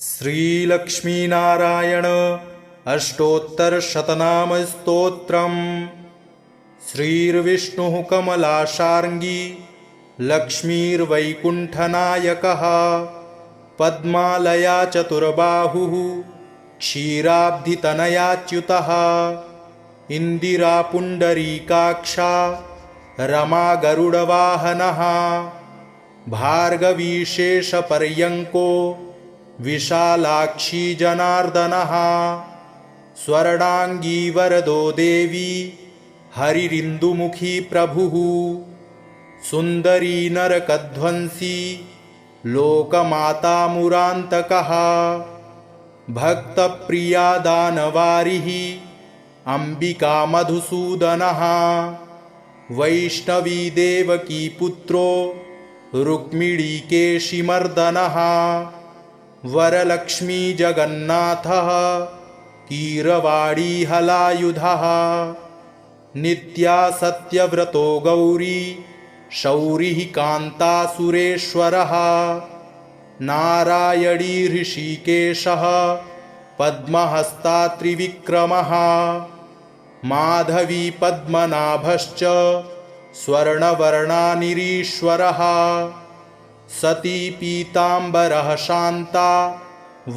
श्रीलक्ष्मीनारायण अष्टोत्तरशतनाम स्तोत्रम्। श्रीर्विष्णुः कमलाशार्ङ्गी लक्ष्मीर्वैकुण्ठनायकः पद्मालया चतुर्बाहुः क्षीराब्धितनयाच्युतः इन्दिरा पुण्डरीकाक्षा रमा गरुडवाहनः भार्गवी शेषपर्यङ्को विशालाक्षी जनार्दनः स्वर्णाङ्गी वरदो देवी हरिरिन्दुमुखी प्रभुः सुन्दरी नरकध्वंसी लोकमाता मुरान्तकः भक्तप्रिया दानवारिः अम्बिका मधुसूदनः वैष्णवी देवकी पुत्रो रुक्मिणीकेशिमर्दनः वरलक्ष्मी जगन्नाथः कीरवाणी हलायुधः नित्या सत्यव्रतो गौरी शौरिः कान्तासुरेश्वरः नारायणी ऋषिकेशः पद्महस्ता त्रिविक्रमः माधवी पद्मनाभश्च स्वर्णवर्णानिरीश्वरः सती पीताम्बरः शान्ता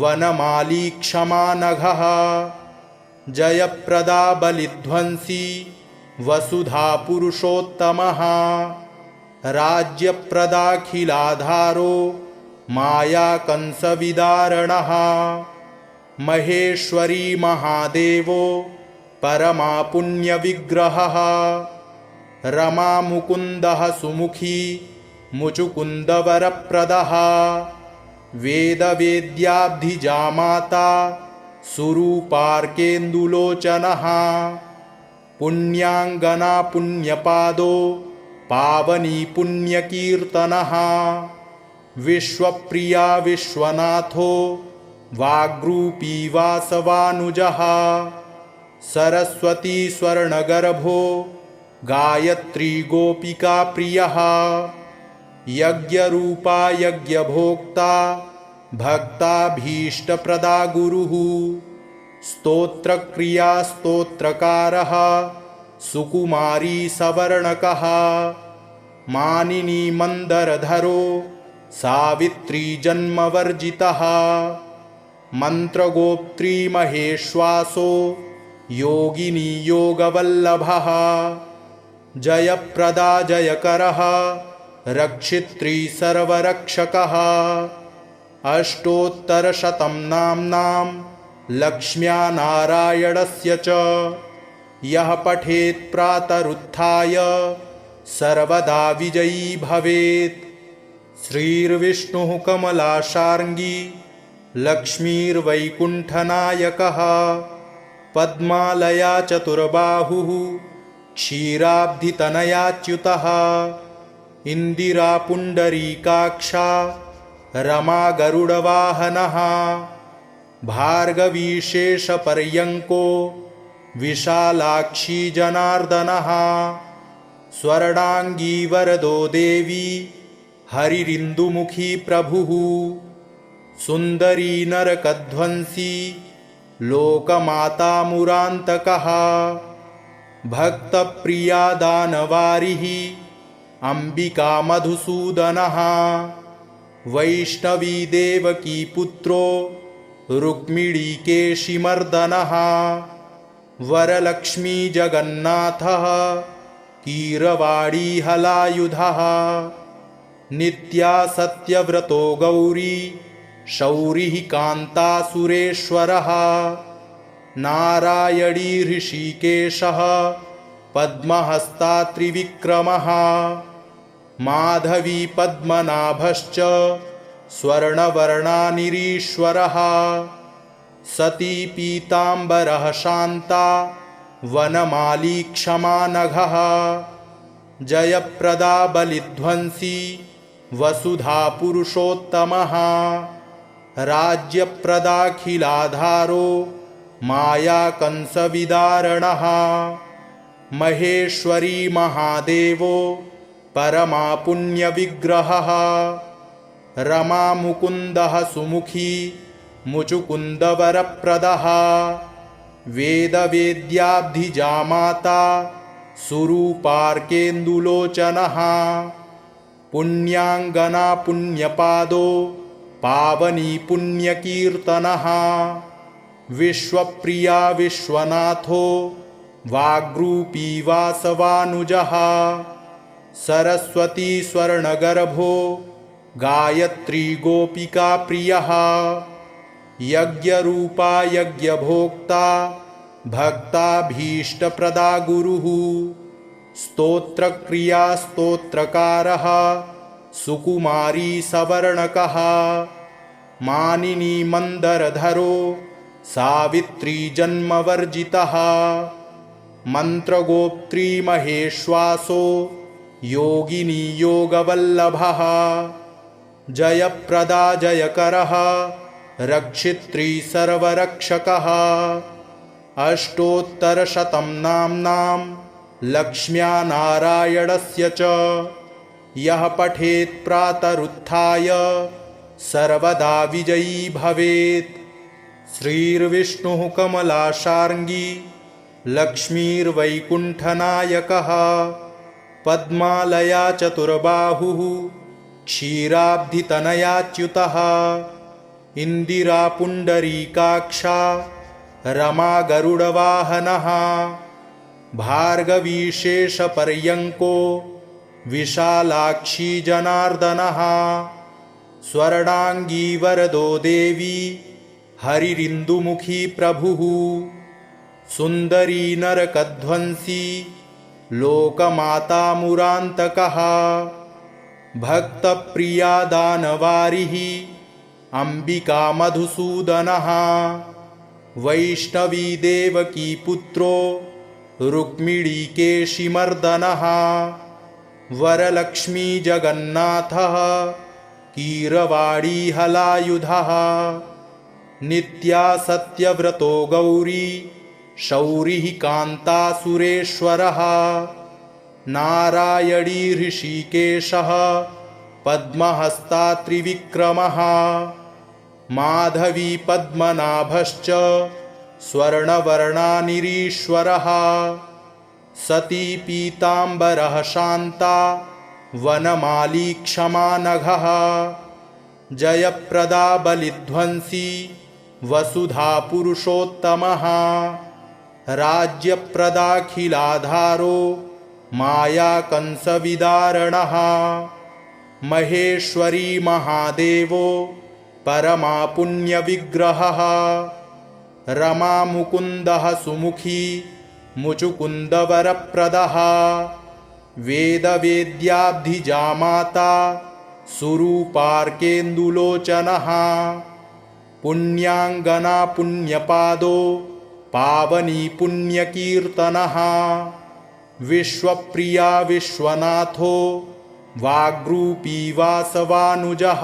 वनमाली क्षमा नघः जयप्रदा बलिध्वंसी वसुधा पुरुषोत्तमः राज्यप्रदाखिलाधारो माया कंसविदारणः महेश्वरी महादेवो परमा पुण्यविग्रहः रमा मुकुन्दः सुमुखी मुचुकुन्दवरप्रदः वेदवेद्याब्धिजामाता सुरूपार्केन्दुलोचनः पुण्याङ्गना पुण्यपादो पावनी पुण्यकीर्तनः विश्वप्रिया विश्वनाथो वाग्रूपी वासवानुजः सरस्वती स्वर्णगर्भो गायत्री गोपिका प्रियः यज्ञरूपा यज्ञभोक्ता भक्ताभीष्टप्रदा गुरुः स्तोत्रक्रिया स्तोत्रकारः सुकुमारी सवर्णकः मानिनी मन्दरधरो सावित्री जन्मवर्जितः मन्त्रगोप्त्री महेश्वासो योगिनी योगवल्लभः जयप्रदा जयकरः रक्षित्री सर्वरक्षकः अष्टोत्तरशतं नाम्नां लक्ष्म्या नारायणस्य च यः पठेत् प्रातरुत्थाय सर्वदा विजयी भवेत्। श्रीर्विष्णुः कमलाशार्ङ्गी लक्ष्मीर्वैकुण्ठनायकः पद्मालया चतुर्बाहुः क्षीराब्धितनयाच्युतः इन्दिरा पुण्डरीकाक्षा रमा गरुडवाहनः भार्गवी शेषपर्यङ्को विशालाक्षी जनार्दनः स्वर्णाङ्गी वरदो देवी हरिरिन्दुमुखी प्रभुः सुन्दरी नरकध्वंसी लोकमाता मुरान्तकः भक्तप्रिया दानवारिः अम्बिका मधुसूदनः वैष्णवी देवकी पुत्रो रुक्मिणीकेशिमर्दनः वरलक्ष्मी जगन्नाथः कीरवाणी हलायुधः नित्या सत्यव्रतो गौरी शौरिः कान्तासुरेश्वरः नारायणी ऋषिकेशः पद्महस्ता त्रिविक्रमः माधवी पद्मनाभश्च स्वर्णवर्णानिरीश्वरः सती पीताम्बरः शान्ता वनमाली क्षमा नघः जयप्रदा बलिध्वंसी वसुधा पुरुषोत्तमः राज्यप्रदाखिलाधारो माया कंसविदारणः महेश्वरी महादेवो परमा पुण्यविग्रहः रमा मुकुन्दः सुमुखी मुचुकुन्दवरप्रदः वेदवेद्याब्धिजामाता सुरूपार्केन्दुलोचनः पुण्याङ्गना पुण्यपादो पावनी पुण्यकीर्तनः विश्वप्रिया विश्वनाथो वाग्रूपी वासवानुजः सरस्वती स्वर्णगर्भो गायत्री गोपिका प्रियः यज्ञरूपा यज्ञभोक्ता भक्ताभीष्टप्रदा गुरुः स्तोत्रक्रिया स्तोत्रकारः सुकुमारी सवर्णकः मानिनी मन्दरधरो सावित्री जन्मवर्जितः मन्त्रगोप्त्री महेश्वासो योगिनी योगवल्लभः जयप्रदा जयकरः रक्षित्री सर्वरक्षकः अष्टोत्तरशतं नाम्नां लक्ष्म्या नारायणस्य च यः पठेत् प्रातरुत्थाय सर्वदा विजयी भवेत्। श्रीर्विष्णुः कमलाशार्ङ्गी लक्ष्मीर्वैकुण्ठनायकः पद्मालया चतुर्बाहुः क्षीराब्धितनयाच्युतः इन्दिरा पुण्डरीकाक्षा रमा गरुडवाहनः भार्गवी शेषपर्यङ्को विशालाक्षी जनार्दनः स्वर्णाङ्गी वरदो देवी हरिरिन्दुमुखी प्रभुः सुन्दरी नरकध्वंसी लोकमाता मुरान्तकः भक्तप्रिया दानवारिः अम्बिका मधुसूदनः वैष्णवी देवकी पुत्रो रुक्मिणीकेशिमर्दनः वरलक्ष्मी जगन्नाथः कीरवाणी हलायुधः नित्या सत्यव्रतो गौरी शौरिः कान्तासुरेश्वरः नारायणी ऋषिकेशः पद्महस्ता त्रिविक्रमः माधवी पद्मनाभश्च स्वर्णवर्णानिरीश्वरः सती पीताम्बरः शान्ता वनमाली क्षमा नघः जयप्रदा बलिध्वंसी वसुधा पुरुषोत्तमः राज्यप्रदाखिलाधारो मायाकंसविदारणः महेश्वरी महादेवो परमा पुण्यविग्रहः रमा मुकुन्दः सुमुखी मुचुकुन्दवरप्रदः वेदवेद्याब्धिजामाता सुरूपार्केन्दुलोचनः पुण्याङ्गना पुण्यपादो पावनी पुण्यकीर्तनः विश्वप्रिया विश्वनाथो वाग्रूपी वासवानुजः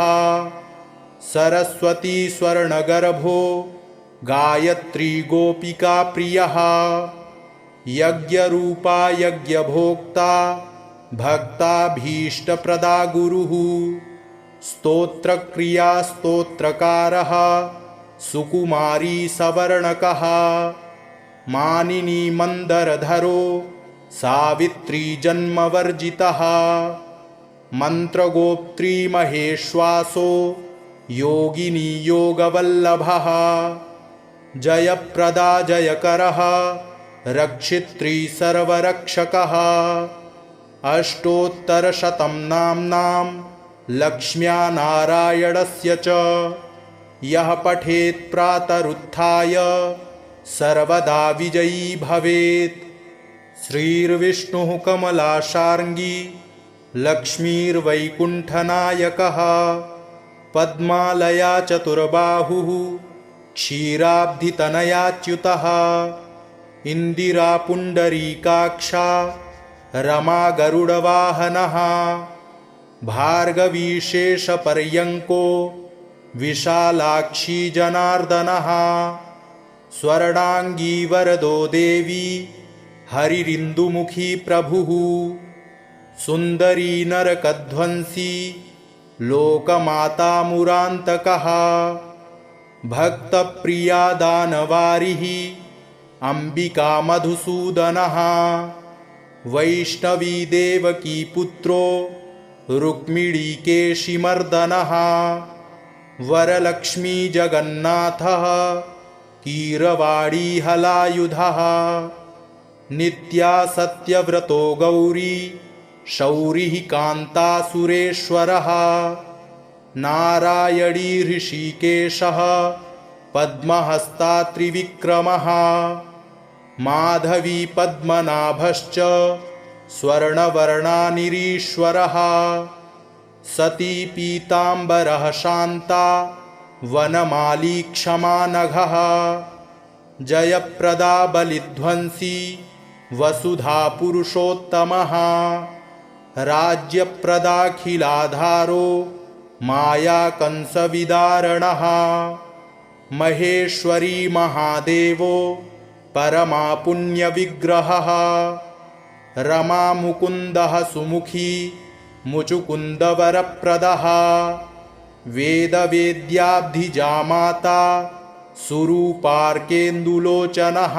सरस्वती स्वर्णगर्भो गायत्री गोपिका प्रियः यज्ञरूपा यज्ञभोक्ता भक्ताभीष्टप्रदा गुरुः स्तोत्रक्रिया स्तोत्रकारः सुकुमारी सवर्णकः मानिनी मन्दरधरो सावित्री जन्मवर्जितः मन्त्रगोप्त्री महेश्वासो योगिनी योगवल्लभः जयप्रदा जयकरः रक्षित्री सर्वरक्षकः अष्टोत्तरशतं नाम्नां लक्ष्म्या नारायणस्य च यः पठेत् प्रातरुत्थाय सर्वदा विजयी भवेत्। श्रीर्विष्णुः कमलाशार्ङ्गी लक्ष्मीर्वैकुण्ठनायकः पद्मालया चतुर्बाहुः क्षीराब्धितनयाच्युतः इन्दिरा पुण्डरीकाक्षा रमा गरुडवाहनः भार्गवी शेषपर्यङ्को विशालाक्षी जनार्दनः स्वर्णाङ्गी वरदो देवी हरिरिन्दुमुखी प्रभुः सुन्दरी नरकध्वंसी लोकमाता मुरान्तकः भक्तप्रिया दानवारिः अम्बिका मधुसूदनः वैष्णवी देवकी पुत्रो रुक्मिणीकेशिमर्दनः वरलक्ष्मी जगन्नाथः कीरवाणी हलायुधः नित्या सत्यव्रतो गौरी शौरिः कान्तासुरेश्वरः नारायणी ऋषिकेशः पद्महस्ता त्रिविक्रमः माधवी पद्मनाभश्च स्वर्णवर्णानिरीश्वरः सती पीताम्बरः शान्ता वनमाली क्षमा नघः जयप्रदा बलिध्वंसी वसुधा पुरुषोत्तमः राज्यप्रदाखिलाधारो माया कंसविदारणः महेश्वरी महादेवो परमा पुण्यविग्रहः रमा मुकुन्दः सुमुखी मुचुकुन्दवरप्रदः वेदवेद्याब्धिजामाता सुरूपार्केन्दुलोचनः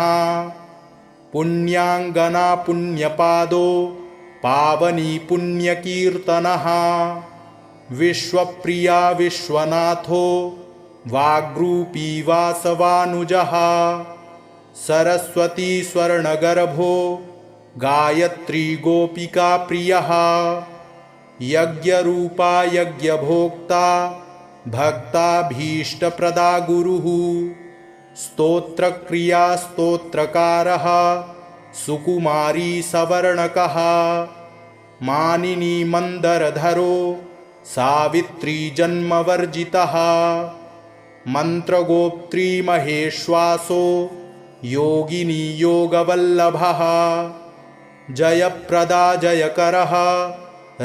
पुण्याङ्गना पुण्यपादो पावनी पुण्यकीर्तनः विश्वप्रिया विश्वनाथो वाग्रूपी वासवानुजः सरस्वती स्वर्णगर्भो गायत्री गोपिका प्रियः यज्ञरूपा यज्ञभोक्ता भक्ताभीष्टप्रदा गुरुः स्तोत्रक्रिया स्तोत्रकारः सुकुमारी सवर्णकः मानिनी मंदरधरो सावित्री जन्मवर्जितः मंत्रगोप्त्री महेश्वासो योगिनी योगवल्लभः जयप्रदा जयकरः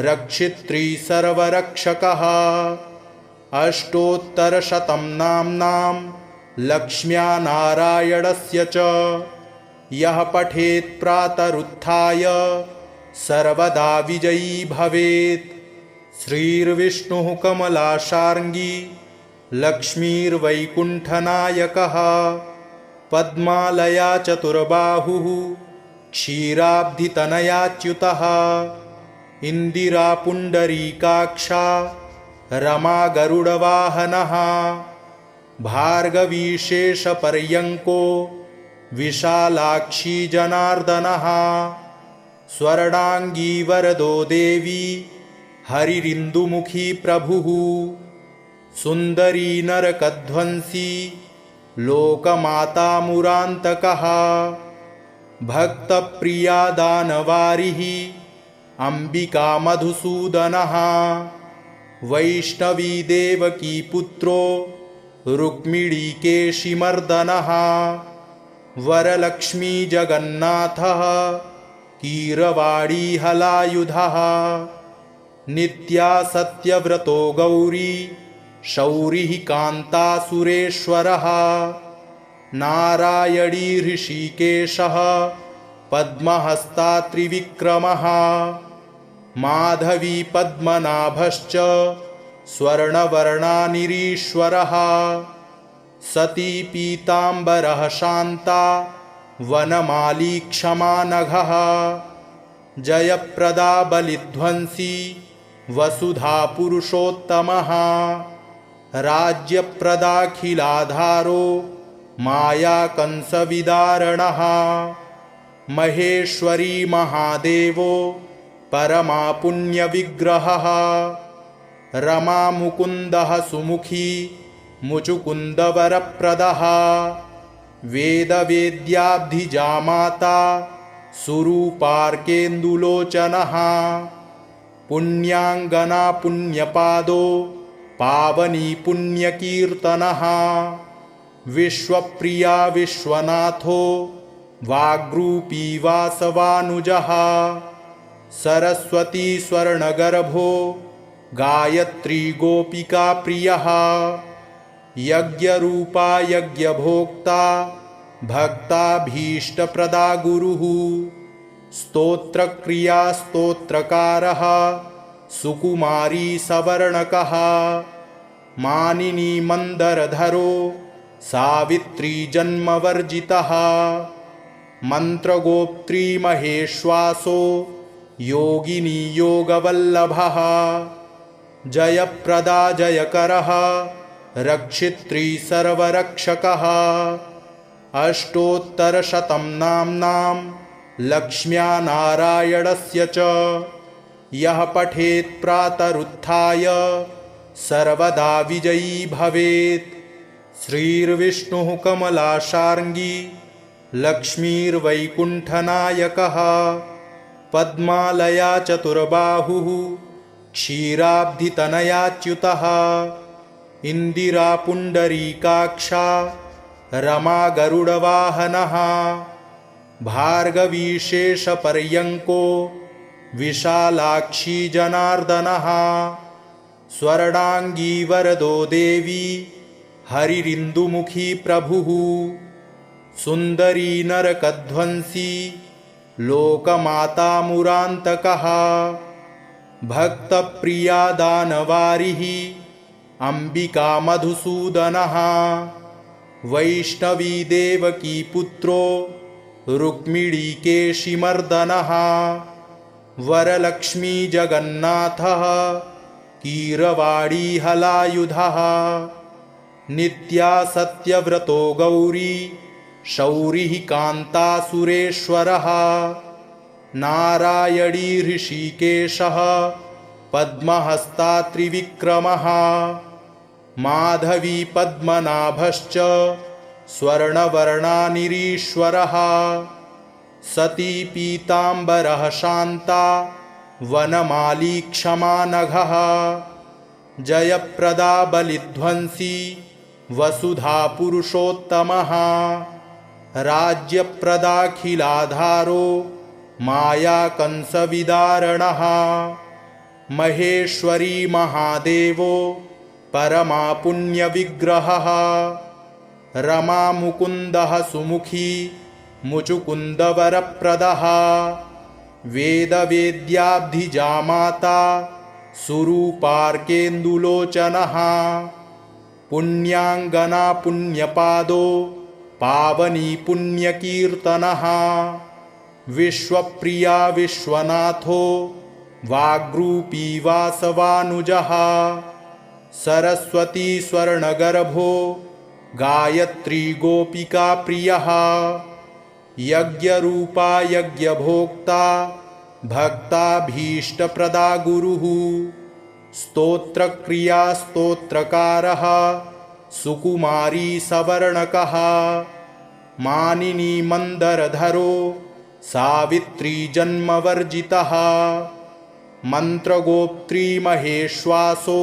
रक्षित्री सर्वरक्षकः अष्टोत्तरशतं नाम्नां लक्ष्म्या नारायणस्य च यः पठेत् प्रातरुत्थाय सर्वदा विजयी भवेत्। श्रीर्विष्णुः कमलाशार्ङ्गी लक्ष्मीर्वैकुण्ठनायकः पद्मालया चतुर्बाहुः क्षीराब्धितनयाच्युतः इंदिरा पुण्डरीकाक्षा रमा गरुडवाहनः भार्गवी शेषपर्यङ्को विशालाक्षी जनार्दनः स्वर्णांगी वरदो देवी हरिरिन्दुमुखी प्रभुः सुन्दरी नरकध्वंसी लोकमाता मुरान्तकः भक्तप्रिया दानवारिः अम्बिका मधुसूदनः वैष्णवी देवकी पुत्रो रुक्मिणीकेशिमर्दनः वरलक्ष्मी जगन्नाथः कीरवाणी हलायुधः नित्या सत्यव्रतो गौरी शौरिः कान्तासुरेश्वरः नारायणी ऋषिकेशः पद्महस्ता त्रिविक्रमः माधवी पद्मनाभश्च स्वर्णवर्णानिरीश्वरः सती पीताम्बरः शान्ता वनमाली क्षमा नघः जयप्रदा बलिध्वंसी वसुधा पुरुषोत्तमः राज्यप्रदाखिलाधारो माया कंसविदारणः महेश्वरी महादेवो परमा पुण्यविग्रहः रमा मुकुन्दः सुमुखी मुचुकुन्दवरप्रदः वेदवेद्याब्धिजामाता सुरूपार्केन्दुलोचनः पुण्याङ्गना पुण्यपादो पावनी पुण्यकीर्तनः विश्वप्रिया विश्वनाथो वाग्रूपी वासवानुजः सरस्वती स्वर्णगर्भो गायत्री गोपिका प्रियः यज्ञरूपा यज्ञभोक्ता भक्ताभीष्टप्रदा गुरुः स्तोत्रक्रिया स्तोत्रकारः सुकुमारी सवर्णकः मानिनी मंदरधरो सावित्री जन्मवर्जितः मन्त्रगोप्त्री महेश्वासो योगिनी योगवल्लभः जयप्रदा जयकरः रक्षित्री सर्वरक्षकः अष्टोत्तरशतं नाम्नां लक्ष्म्या नारायणस्य च यः पठेत् प्रातरुत्थाय सर्वदा विजयी भवेत्। श्रीर्विष्णुः कमलाशार्ङ्गी लक्ष्मीर्वैकुण्ठनायकः पद्मालया चतुर्बाहुः क्षीराब्धितनयाच्युतः इन्दिरा पुण्डरीकाक्षा रमा गरुडवाहनः भार्गवी शेषपर्यङ्को विशालाक्षी जनार्दनः स्वर्णाङ्गी वरदो देवी हरिरिन्दुमुखी प्रभुः सुन्दरी नरकध्वंसी लोकमाता मुरान्तकः भक्तप्रिया दानवारिः अम्बिका मधुसूदनः वैष्णवी देवकी पुत्रो रुक्मिणीकेशिमर्दनः वरलक्ष्मी जगन्नाथः कीरवाणी हलायुधः नित्या सत्यव्रतो गौरी शौरिः कान्तासुरेश्वरः नारायणी ऋषिकेशः पद्महस्ता त्रिविक्रमः माधवी पद्मनाभश्च स्वर्णवर्णानिरीश्वरः सती पीताम्बरः शान्ता वनमाली क्षमा नघः जयप्रदा बलिध्वंसी वसुधा पुरुषोत्तमः राज्यप्रदाखिलाधारो मायाकंसविदारणः महेश्वरी महादेवो परमा पुण्यविग्रहः रमा मुकुन्दः सुमुखी मुचुकुन्दवरप्रदः वेदवेद्याब्धिजामाता सुरूपार्केन्दुलोचनः पुण्याङ्गना पुण्यपादो पावनी पुण्यकीर्तनः विश्वप्रिया विश्वनाथो वाग्रूपी वासवानुजः सरस्वती स्वर्णगर्भो गायत्री गोपिका प्रियः यज्ञरूपा यज्ञभोक्ता भक्ताभीष्टप्रदा गुरुः स्तोत्रक्रिया स्तोत्रकारः सुकुमारी सवर्णकः मानिनी मन्दरधरो सावित्री जन्मवर्जितः मन्त्रगोप्त्री महेश्वासो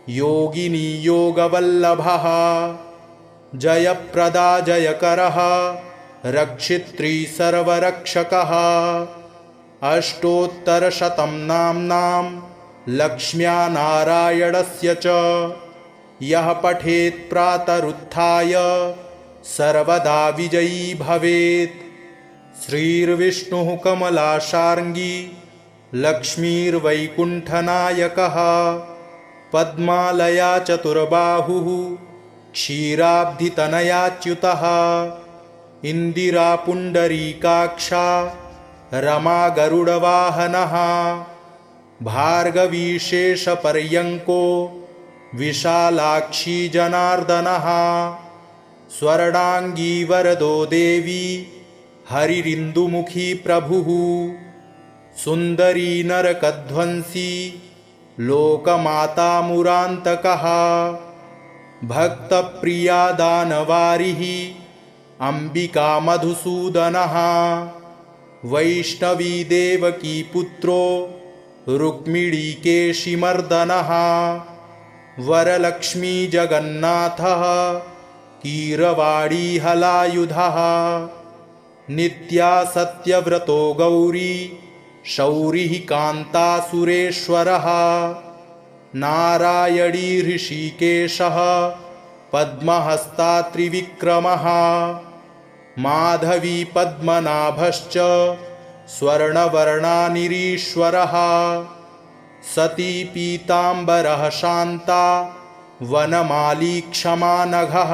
योगिनी योगवल्लभः जयप्रदा जयकरः रक्षित्री सर्वरक्षकः अष्टोत्तरशतं नाम्नां लक्ष्म्या नारायणस्य च यः पठेत् प्रातरुत्थाय सर्वदा विजयी भवेत्। श्रीर्विष्णुः कमलाशार्ङ्गी लक्ष्मीर्वैकुण्ठनायकः पद्मालया चतुर्बाहुः क्षीराब्धितनयाच्युतः इन्दिरा पुण्डरीकाक्षा रमा गरुडवाहनः भार्गवी शेषपर्यङ्को विशालाक्षी जनार्दनः स्वर्णाङ्गी वरदो देवी हरिरिन्दुमुखी प्रभुः सुन्दरी नरकध्वंसी लोकमाता मुरान्तकः भक्तप्रिया दानवारिः अम्बिका मधुसूदनः वैष्णवी देवकी पुत्रो रुक्मिणीकेशिमर्दनः वरलक्ष्मी जगन्नाथः कीरवाणी हलायुधः नित्या सत्यव्रतो गौरी शौरिः कान्तासुरेश्वरः नारायणी ऋषिकेशः पद्महस्ता त्रिविक्रमः माधवी पद्मनाभश्च स्वर्णवर्णानिरीश्वरः सती पीताम्बरः शान्ता वनमाली क्षमा नघः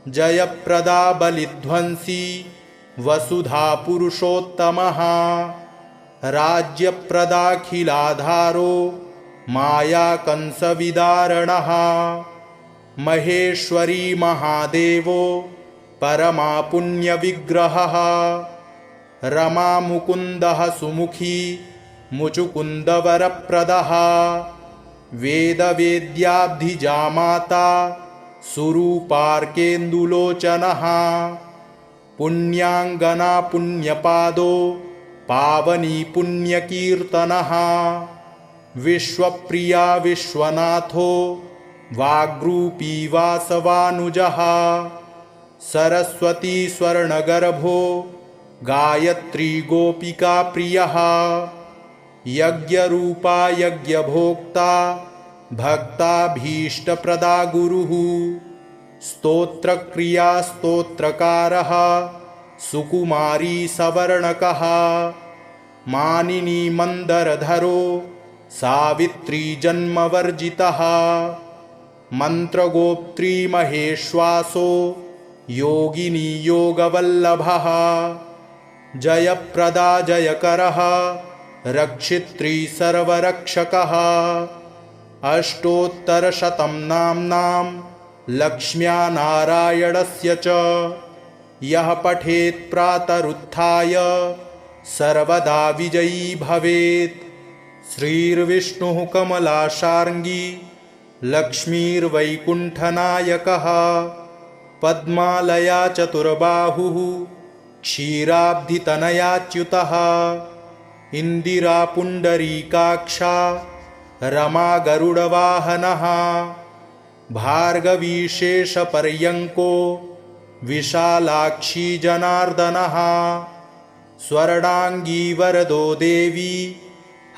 जयप्रदा बलिध्वंसी वसुधा पुरुषोत्तमः राज्यप्रदाखिलाधारो मायाकंसविदारणः महेश्वरी महादेवो परमा पुण्यविग्रहः रमामुकुन्दः सुमुखी मुचुकुन्दवरप्रदः वेदवेद्याब्धिजामाता सुरूपार्केन्दुलोचनः पुण्याङ्गना पुण्यपादो पावनी पुण्यकीर्तनः विश्वप्रिया विश्वनाथो वाग्रूपी वासवानुजः सरस्वती स्वर्णगर्भो गायत्री गोपिका प्रियः यज्ञरूपा यज्ञभोक्ता भक्ताभीष्टप्रदा गुरुः स्तोत्रक्रिया स्तोत्रकारः सुकुमारी सवर्णकः मानिनी मन्दरधरो सावित्री जन्मवर्जितः मन्त्रगोप्त्री महेश्वासो योगिनी योगवल्लभः जयप्रदा जयकरः रक्षित्री सर्वरक्षकः अष्टोत्तरशतं नाम्नां लक्ष्म्या नारायणस्य च यः पठेत् प्रातरुत्थाय सर्वदा विजयी भवेत् श्रीर्विष्णुः कमलाशार्ङ्गी लक्ष्मीर्वैकुण्ठनायकः पद्मालया चतुर्बाहुः क्षीराब्धितनयाच्युतः इन्दिरा पुण्डरीकाक्षा रमा गरुडवाहनः भार्गवी शेषपर्यङ्को विशालाक्षी जनार्दनः स्वर्णाङ्गी वरदो देवी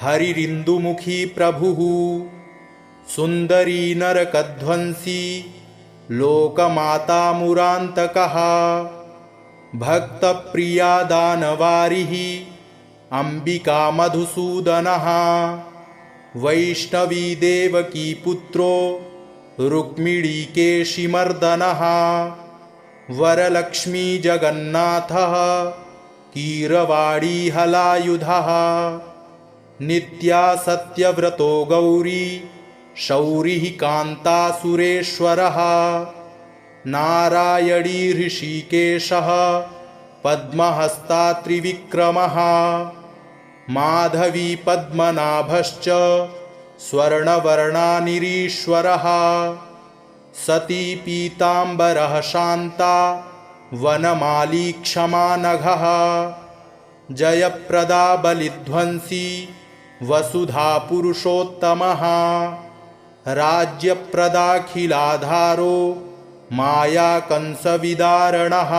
हरिरिन्दुमुखी प्रभुः सुन्दरी नरकध्वंसी लोकमाता मुरान्तकः भक्तप्रिया दानवारिः अम्बिका मधुसूदनः वैष्णवी देवकी पुत्रो रुक्मिणीकेशिमर्दनः वरलक्ष्मी जगन्नाथः कीरवाणी हलायुधः नित्या सत्यव्रतो गौरी शौरिः कान्तासुरेश्वरः नारायणी ऋषिकेशः पद्महस्ता त्रिविक्रमः माधवी पद्मनाभश्च स्वर्णवर्णानिरीश्वरः सती पीताम्बरः शान्ता वनमाली क्षमा नघः जयप्रदा बलिध्वंसी वसुधा पुरुषोत्तमः राज्यप्रदाखिलाधारो मायाकंसविदारणः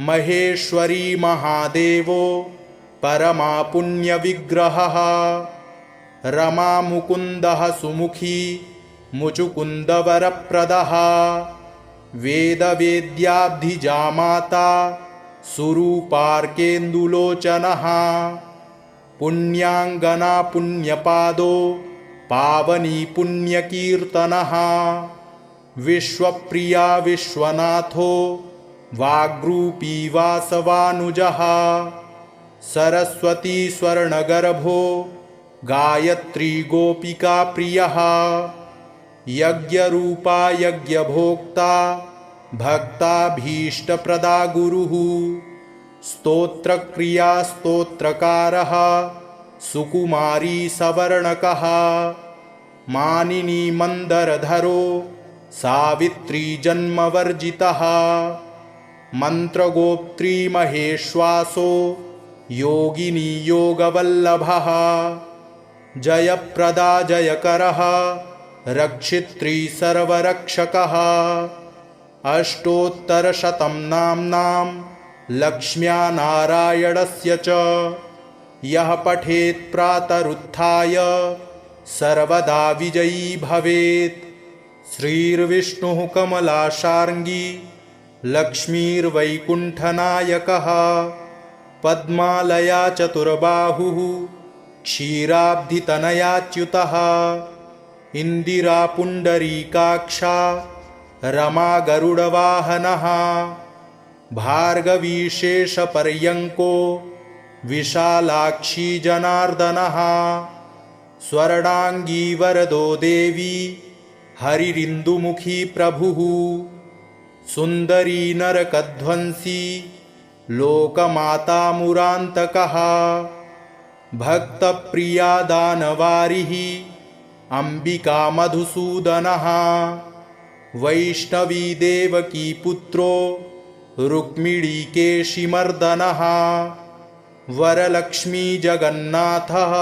महेश्वरी महादेवो परमा पुण्यविग्रहः रमामुकुन्दः सुमुखी मुचुकुन्दवरप्रदः वेदवेद्याब्धिजामाता सुरूपार्केन्दुलोचनः पुण्याङ्गना पुण्यपादो पावनी पुण्यकीर्तनः विश्वप्रिया विश्वनाथो वाग्रूपी वासवानुजः सरस्वती स्वर्णगर्भो गायत्री गोपिका प्रियः यज्ञरूपा यज्ञभोक्ता भक्ताभीष्टप्रदा गुरुः स्तोत्रक्रिया स्तोत्रकारः सुकुमारी सवर्णकः मानिनी मन्दरधरो सावित्री जन्मवर्जितः मन्त्रगोप्त्री महेश्वासो योगिनी योगवल्लभः जयप्रदा जयकरः रक्षित्री सर्वरक्षकः अष्टोत्तरशतं नाम्नां लक्ष्म्या नारायणस्य च यः पठेत् प्रातरुत्थाय सर्वदा विजयी भवेत् श्रीर्विष्णुः कमलाशार्ङ्गी लक्ष्मीर्वैकुण्ठनायकः पद्मालया चतुर्बाहुः क्षीराब्धितनयाच्युतः इन्दिरा पुण्डरीकाक्षा रमा गरुडवाहनः भार्गवीशेषपर्यङ्को विशालाक्षी जनार्दनः स्वर्णाङ्गी वरदो देवी हरिरिन्दुमुखी प्रभुः सुन्दरी नरकध्वंसी लोकमाता मुरान्तकः भक्तप्रिया दानवारिः अम्बिका मधुसूदनः वैष्णवी देवकी पुत्रो रुक्मिणीकेशिमर्दनः वरलक्ष्मी जगन्नाथः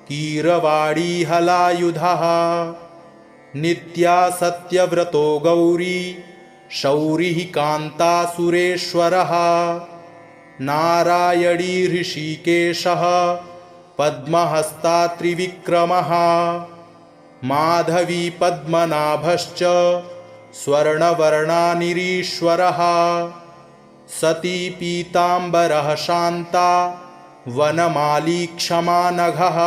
कीरवाणी हलायुधः नित्या सत्यव्रतो गौरी शौरिः कान्तासुरेश्वरः नारायणी ऋषिकेशः पद्महस्ता त्रिविक्रमः माधवी पद्मनाभश्च स्वर्णवर्णानिरीश्वरः सती पीताम्बरः शान्ता वनमाली क्षमा नघः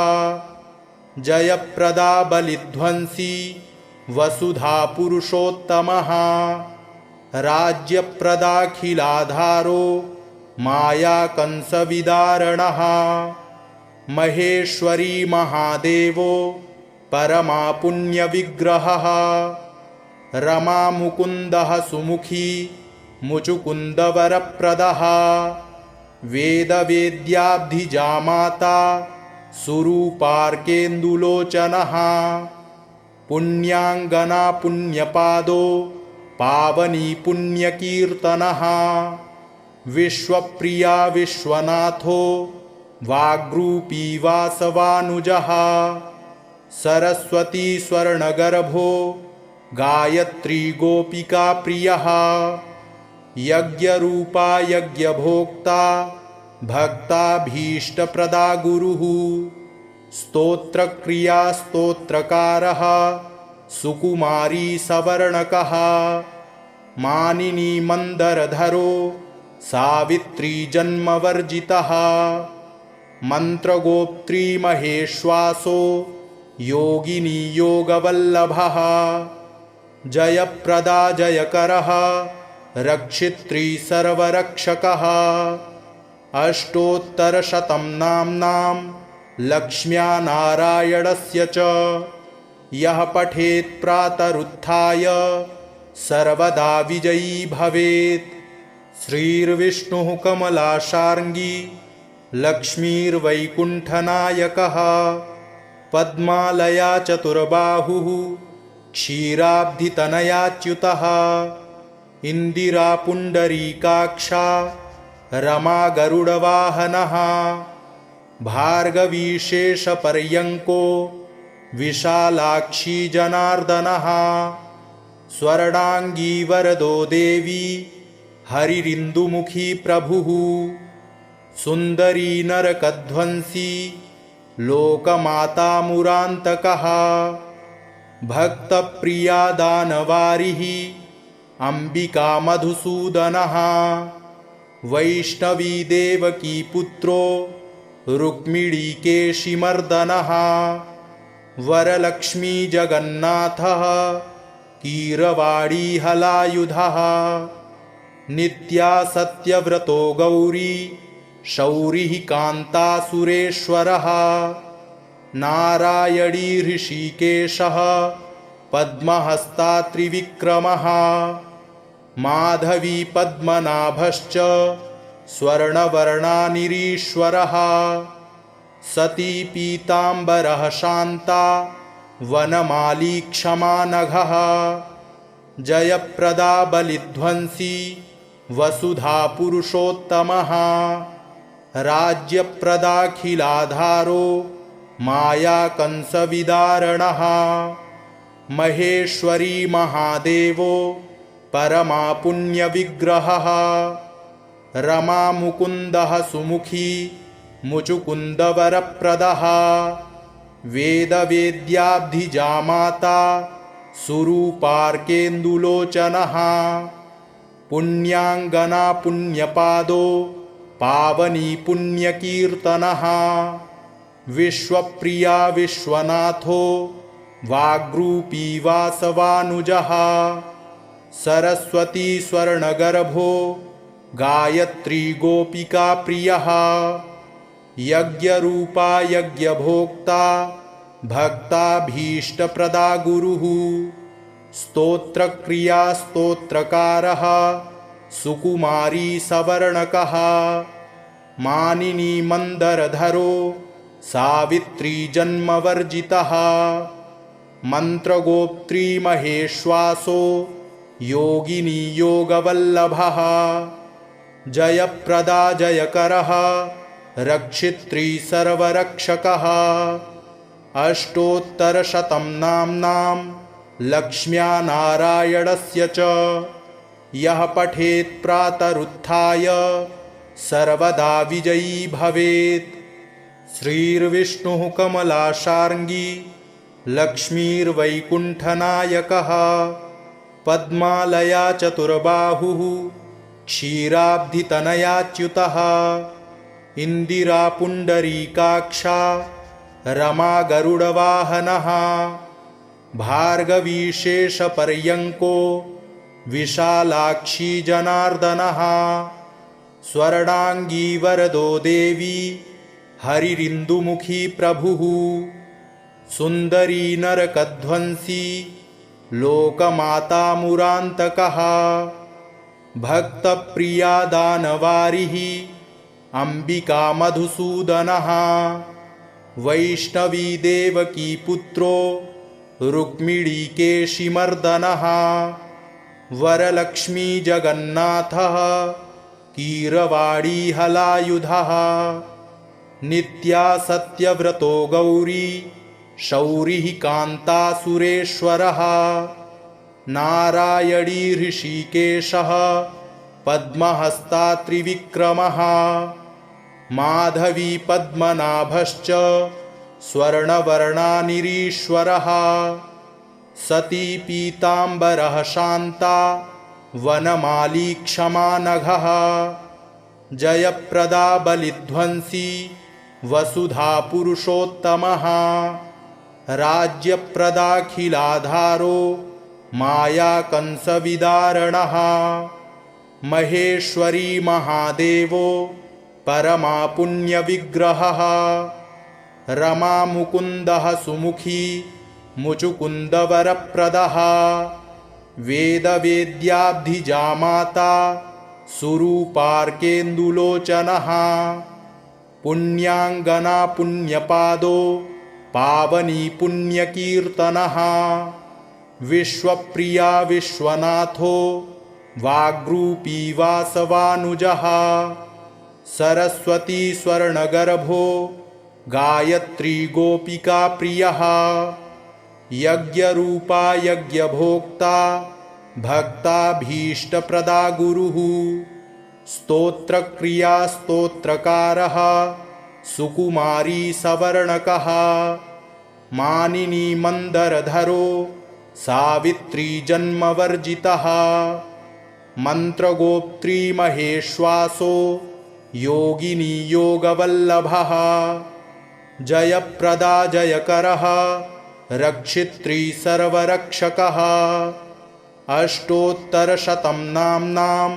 जयप्रदा बलिध्वंसी वसुधा पुरुषोत्तमः राज्यप्रदाखिलाधारो मायाकंसविदारणः महेश्वरी महादेवो परमा पुण्यविग्रहः रमा मुकुन्दः सुमुखी मुचुकुन्दवरप्रदः वेदवेद्याब्धिजामाता सुरूपार्केन्दुलोचनः पुण्याङ्गना पुण्यपादो पावनी पुण्यकीर्तनः विश्वप्रिया विश्वनाथो वाग्रूपी वासवानुजः सरस्वती स्वर्णगर्भो गायत्री गोपिका प्रियः यज्ञरूपा यज्ञभोक्ता भक्ताभीष्टप्रदा गुरुः स्तोत्रक्रिया स्तोत्रकारः सुकुमारी सवर्णकः मानिनी मन्दरधरो सावित्री जन्मवर्जितः मन्त्रगोप्त्री महेश्वासो योगिनी योगवल्लभः जयप्रदा जयकरः रक्षित्री सर्वरक्षकः अष्टोत्तरशतं नाम्नां लक्ष्म्या नारायणस्य च यः पठेत् प्रातरुत्थाय सर्वदा विजयी भवेत्। श्रीर्विष्णुः कमलाशार्ङ्गी लक्ष्मीर्वैकुण्ठनायकः पद्मालया चतुर्बाहुः क्षीराब्धितनयाच्युतः इन्दिरा पुण्डरीकाक्षा रमा गरुडवाहनः भार्गवीशेषपर्यङ्को विशालाक्षी जनार्दनः स्वर्णाङ्गी वरदो देवी हरिरिन्दुमुखी प्रभुः सुन्दरी नरकध्वंसी लोकमाता मुरान्तकः भक्तप्रिया दानवारिः अम्बिका मधुसूदनः वैष्णवी देवकी पुत्रो रुक्मिणीकेशिमर्दनः वरलक्ष्मी जगन्नाथः कीरवाणी हलायुधः नित्या सत्यव्रतो गौरी शौरिः कान्तासुरेश्वरः नारायणी ऋषिकेशः पद्महस्ता त्रिविक्रमः माधवी पद्मनाभश्च स्वर्णवर्णानिरीश्वरः सती पीताम्बरः शान्ता वनमाली क्षमा नघः जयप्रदा बलिध्वंसी वसुधा पुरुषोत्तमः राज्यप्रदाखिलाधारो मायाकंसविदारणः महेश्वरी महादेवो परमा पुण्यविग्रहः रमा मुकुन्दः सुमुखी मुचुकुन्दवरप्रदः वेदवेद्याब्धिजामाता सुरूपार्केन्दुलोचनः पुण्याङ्गना पुण्यपादो पावनी पुण्यकीर्तनः विश्वप्रिया विश्वनाथो वाग्रूपी वासवानुजः सरस्वती स्वर्णगर्भो गायत्री गोपिका प्रियः यज्ञरूपा यज्ञभोक्ता भक्ताभीष्टप्रदा गुरुः स्तोत्रक्रिया स्तोत्रकारः सुकुमारी सवर्णकः मानिनी मंदरधरो सावित्री जन्मवर्जितः मंत्रगोप्त्री महेश्वासो योगिनी योगवल्लभः जयप्रदा जयकरः रक्षित्री सर्वरक्षकः अष्टोत्तरशतं नाम्नां लक्ष्म्या नारायणस्य च यः पठेत् प्रातरुत्थाय सर्वदा विजयी भवेत्। श्रीर्विष्णुः कमलाशार्ङ्गी लक्ष्मीर्वैकुण्ठनायकः पद्मालया चतुर्बाहुः क्षीराब्धितनयाच्युतः इंदिरा पुण्डरीकाक्षा रमा गरुडवाहनः भार्गवी शेषपर्यङ्को विशालाक्षी जनार्दनः स्वर्णांगी वरदो देवी हरिरिन्दुमुखी प्रभुः सुन्दरी नरकध्वंसी लोकमाता मुरान्तकः भक्तप्रिया दानवारिः अंबिका मधुसूदनः वैष्णवी देवकी पुत्रो रुक्मिणीकेशिमर्दनः वरलक्ष्मी जगन्नाथः कीरवाणी हलायुधः नित्या सत्यव्रतो गौरी शौरिः कान्तासुरेश्वरः नारायणी ऋषिकेशः पद्महस्ता त्रिविक्रमः माधवी पद्मनाभश्च स्वर्णवर्णानिरीश्वरः सती पीताम्बरः शान्ता वनमाली क्षमा नघः जयप्रदा बलिध्वंसी वसुधा पुरुषोत्तमः राज्यप्रदाखिलाधारो मायाकंसविदारणः महेश्वरी महादेवो परमा पुण्यविग्रहः रमा मुकुन्दः सुमुखी मुचुकुन्दवरप्रदः वेदवेद्याब्धिजामाता सुरूपार्केन्दुलोचनः पुण्याङ्गना पुण्यपादो पावनी पुण्यकीर्तनः विश्वप्रिया विश्वनाथो वाग्रूपी वासवानुजः सरस्वती स्वर्णगर्भो गायत्री गोपिका प्रियः यज्ञरूपा यज्ञभोक्ता भक्ताभीष्टप्रदा गुरुः स्तोत्रक्रिया स्तोत्रकारः सुकुमारी सवर्णकः मानिनी मंदरधरो सावित्री जन्मवर्जितः मंत्रगोप्त्री महेश्वासो योगिनी योगवल्लभः जयप्रदा जयकरः रक्षित्री सर्वरक्षकः अष्टोत्तरशतं नाम्नां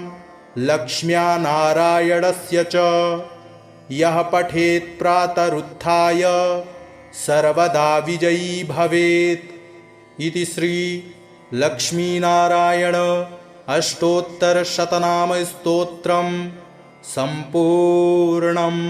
लक्ष्म्या नारायणस्य च यः पठेत् प्रातरुत्थाय सर्वदा विजयी भवेत्। इति श्री लक्ष्मीनारायण अष्टोत्तरशतनाम स्तोत्रम् सम्पूर्णम्।